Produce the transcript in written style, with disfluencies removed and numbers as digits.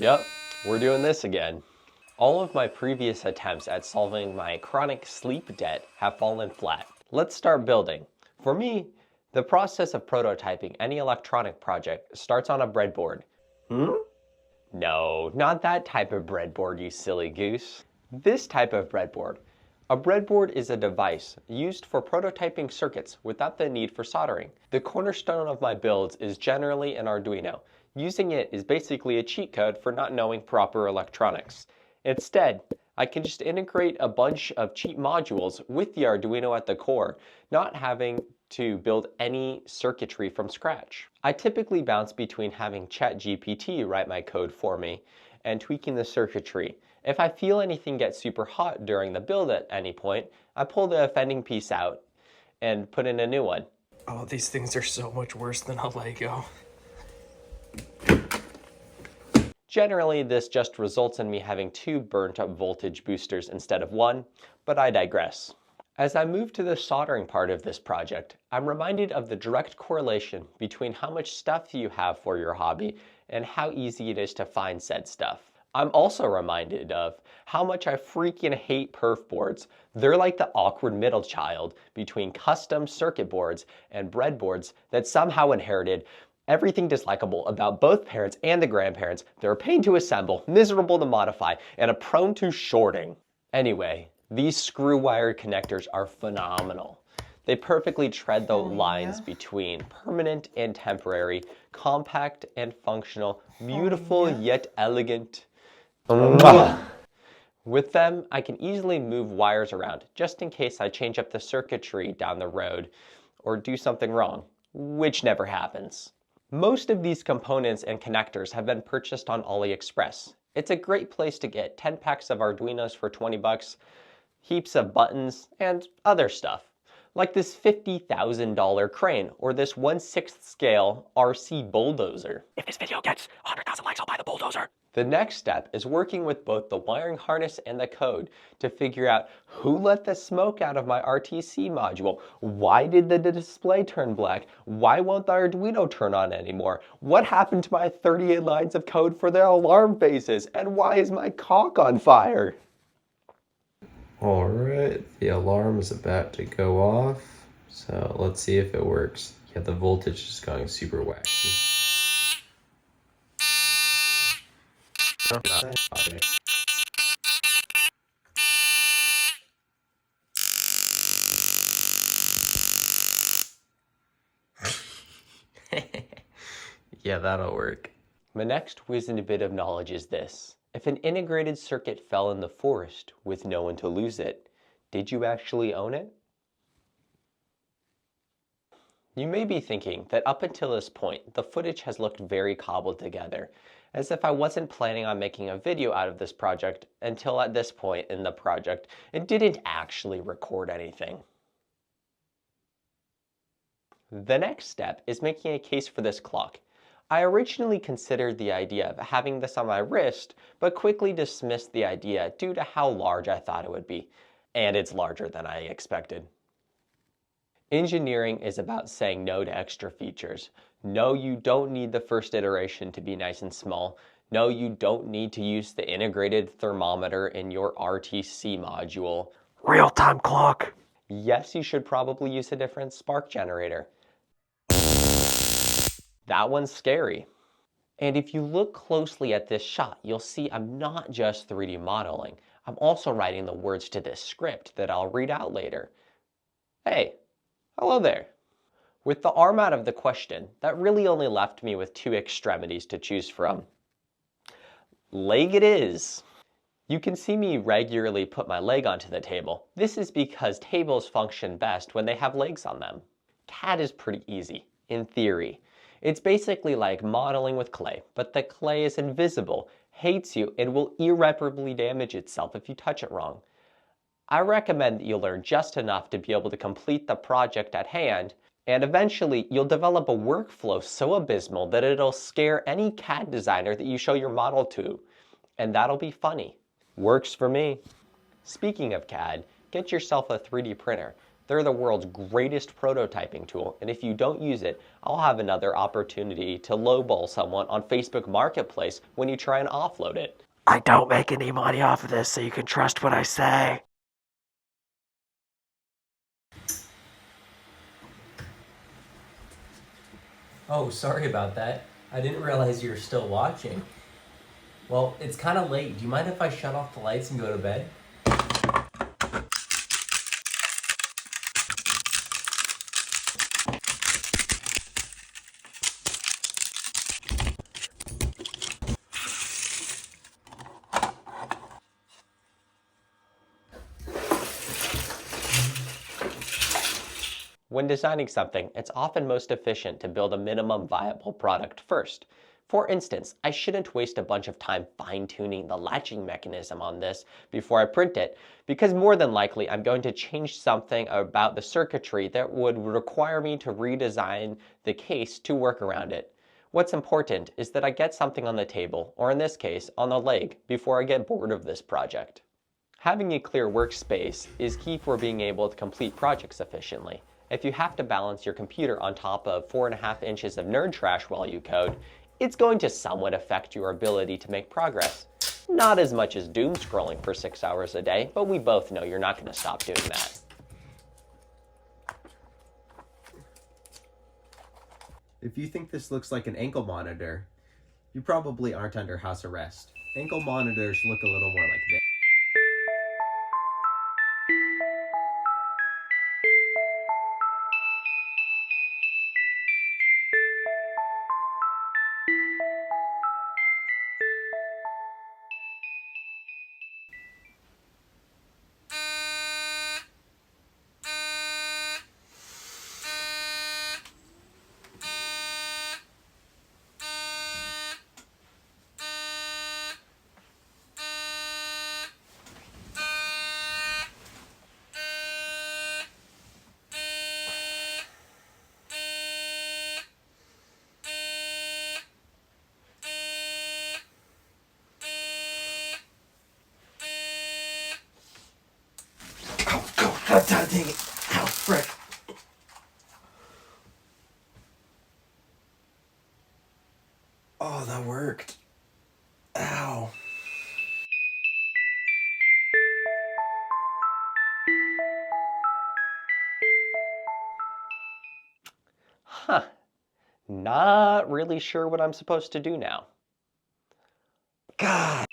Yep, we're doing this again. All of my previous attempts at solving my chronic sleep debt have fallen flat. Let's start building. For me, the process of prototyping any electronic project starts on a breadboard. No, not that type of breadboard, you silly goose. This type of breadboard. A breadboard is a device used for prototyping circuits without the need for soldering. The cornerstone of my builds is generally an Arduino. Using it is basically a cheat code for not knowing proper electronics. Instead, I can just integrate a bunch of cheap modules with the Arduino at the core, not having to build any circuitry from scratch. I typically bounce between having ChatGPT write my code for me and tweaking the circuitry. If I feel anything get super hot during the build at any point, I pull the offending piece out and put in a new one. Oh, these things are so much worse than a Lego. Generally, this just results in me having 2 burnt up voltage boosters instead of 1, but I digress. As I move to the soldering part of this project, I'm reminded of the direct correlation between how much stuff you have for your hobby and how easy it is to find said stuff. I'm also reminded of how much I freaking hate perf boards. They're like the awkward middle child between custom circuit boards and breadboards that somehow inherited everything dislikable about both parents and the grandparents. They're a pain to assemble, miserable to modify, and are prone to shorting. Anyway, these screw-wired connectors are phenomenal. They perfectly tread the lines between permanent and temporary, compact and functional, beautiful yet elegant. With them, I can easily move wires around, just in case I change up the circuitry down the road or do something wrong, which never happens. Most of these components and connectors have been purchased on AliExpress. It's a great place to get 10 packs of Arduinos for 20 bucks, heaps of buttons, and other stuff, like this $50,000 crane or this 1/6 scale RC bulldozer. If this video gets 100,000 likes, I'll buy the bulldozer. The next step is working with both the wiring harness and the code to figure out who let the smoke out of my RTC module, why did the display turn black, why won't the Arduino turn on anymore, what happened to my 38 lines of code for the alarm phases, and why is my caulk on fire? Alright, the alarm is about to go off, so let's see if it works. Yeah, the voltage is going super wacky. Yeah, that'll work. My next wizard bit of knowledge is this. If an integrated circuit fell in the forest with no one to lose it, did you actually own it? You may be thinking that up until this point, the footage has looked very cobbled together, as if I wasn't planning on making a video out of this project until at this point in the project, and didn't actually record anything. The next step is making a case for this clock. I originally considered the idea of having this on my wrist, but quickly dismissed the idea due to how large I thought it would be, and it's larger than I expected. Engineering is about saying no to extra features. No, you don't need the first iteration to be nice and small. No, you don't need to use the integrated thermometer in your RTC module. Real-time clock. Yes, you should probably use a different spark generator. That one's scary. And if you look closely at this shot, you'll see I'm not just 3D modeling. I'm also writing the words to this script that I'll read out later. Hey, hello there. With the arm out of the question, that really only left me with 2 extremities to choose from. Leg it is. You can see me regularly put my leg onto the table. This is because tables function best when they have legs on them. CAD is pretty easy, in theory. It's basically like modeling with clay, but the clay is invisible, hates you, and will irreparably damage itself if you touch it wrong. I recommend that you learn just enough to be able to complete the project at hand, and eventually you'll develop a workflow so abysmal that it'll scare any CAD designer that you show your model to, and that'll be funny. Works for me. Speaking of CAD, get yourself a 3D printer. They're the world's greatest prototyping tool, and if you don't use it, I'll have another opportunity to lowball someone on Facebook Marketplace when you try and offload it. I don't make any money off of this, so you can trust what I say. Oh, sorry about that. I didn't realize you were still watching. Well, it's kind of late. Do you mind if I shut off the lights and go to bed? When designing something, it's often most efficient to build a minimum viable product first. For instance, I shouldn't waste a bunch of time fine-tuning the latching mechanism on this before I print it, because more than likely I'm going to change something about the circuitry that would require me to redesign the case to work around it. What's important is that I get something on the table, or in this case, on the leg, before I get bored of this project. Having a clear workspace is key for being able to complete projects efficiently. If you have to balance your computer on top of 4.5 inches of nerd trash while you code, it's going to somewhat affect your ability to make progress. Not as much as doom scrolling for 6 hours a day, but we both know you're not going to stop doing that. If you think this looks like an ankle monitor, you probably aren't under house arrest. Ankle monitors look a little more like this. God dang it. Ow, frick. Oh, that worked. Ow. Huh. Not really sure what I'm supposed to do now. God.